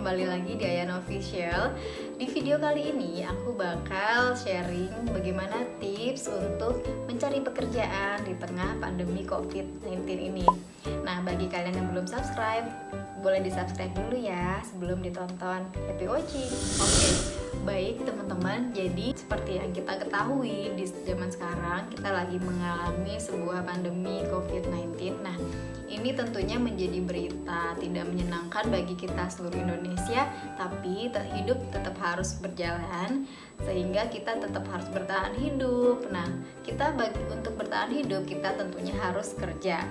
kembali lagi di Ayana Official. Di video kali ini aku bakal sharing bagaimana tips untuk mencari pekerjaan di tengah pandemi COVID-19 ini. Nah, bagi kalian yang belum subscribe, boleh di-subscribe dulu ya sebelum ditonton. Happy watching. Oke, baik teman-teman, jadi seperti yang kita ketahui di zaman sekarang kita lagi mengalami sebuah pandemi COVID-19. Nah, ini tentunya menjadi berita tidak menyenangkan bagi kita seluruh Indonesia, tapi hidup tetap harus berjalan sehingga kita tetap harus bertahan hidup. Nah, untuk bertahan hidup kita tentunya harus kerja.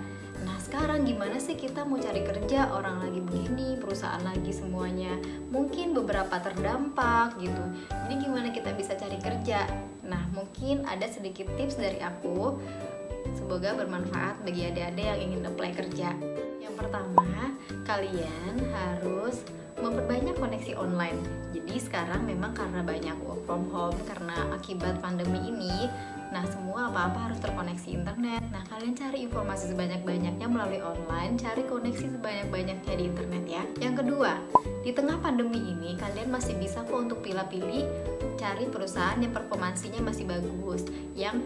Nah, sekarang gimana sih kita mau cari kerja? Orang lagi begini, perusahaan lagi semuanya mungkin beberapa terdampak gitu. Jadi gimana kita bisa cari kerja? Nah, mungkin ada sedikit tips dari aku. Semoga bermanfaat bagi adik-adik yang ingin apply kerja. Yang pertama, kalian harus memperbanyak koneksi online. Jadi sekarang memang karena banyak work from home, karena akibat pandemi ini, nah semua apa-apa harus terkoneksi internet. Nah, kalian cari informasi sebanyak-banyaknya melalui online, cari koneksi sebanyak-banyaknya di internet ya. Yang kedua, di tengah pandemi ini kalian masih bisa kok untuk pilih-pilih cari perusahaan yang performansinya masih bagus, yang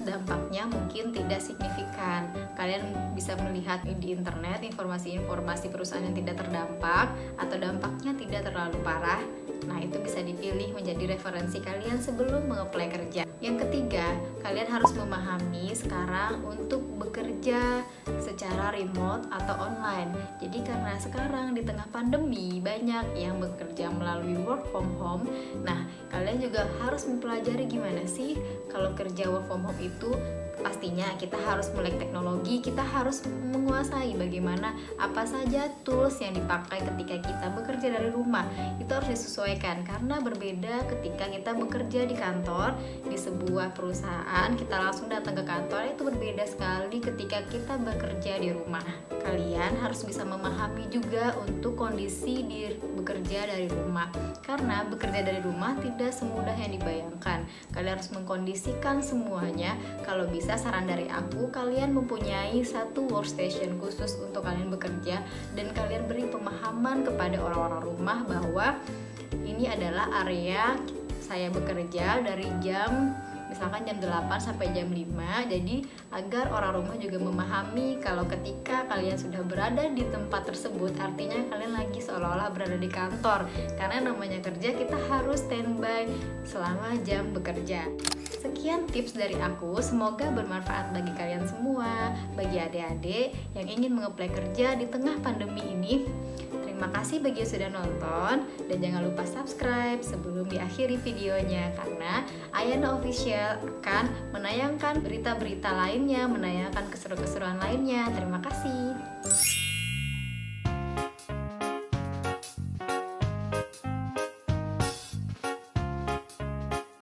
dampaknya mungkin tidak signifikan. Kalian bisa melihat di internet informasi-informasi perusahaan yang tidak terdampak atau dampaknya tidak terlalu parah. Nah, itu bisa dipilih menjadi referensi kalian sebelum mengapply kerja. Yang ketiga, kalian harus memahami sekarang untuk bekerja secara remote atau online. Jadi karena sekarang di tengah pandemi banyak yang bekerja melalui work from home. Nah, kalian juga harus mempelajari gimana sih kalau kerja work from home itu. Pastinya kita harus melek teknologi, kita harus menguasai bagaimana apa saja tools yang dipakai ketika kita bekerja dari rumah. Itu harus disesuaikan karena berbeda ketika kita bekerja di kantor, di sebuah perusahaan, kita langsung datang ke kantor, itu berbeda sekali ketika kita bekerja di rumah. Kalian harus bisa memahami juga untuk kondisi bekerja dari rumah, karena bekerja dari rumah tidak semudah yang dibayangkan. Kalian harus mengkondisikan semuanya. Kalau bisa, saran dari aku, kalian mempunyai satu workstation khusus untuk kalian bekerja, dan kalian beri pemahaman kepada orang-orang rumah bahwa ini adalah area saya bekerja dari misalkan jam 8 sampai jam 5. Jadi agar orang rumah juga memahami kalau ketika kalian sudah berada di tempat tersebut, artinya kalian lagi seolah-olah berada di kantor. Karena namanya kerja, kita harus standby selama jam bekerja. Sekian tips dari aku, semoga bermanfaat bagi kalian semua, bagi adik-adik yang ingin mengapply kerja di tengah pandemi ini. Terima kasih bagi yang sudah nonton, dan jangan lupa subscribe sebelum diakhiri videonya, karena Ayana Official akan menayangkan berita-berita lainnya, menayangkan keseru-keseruan lainnya. Terima kasih.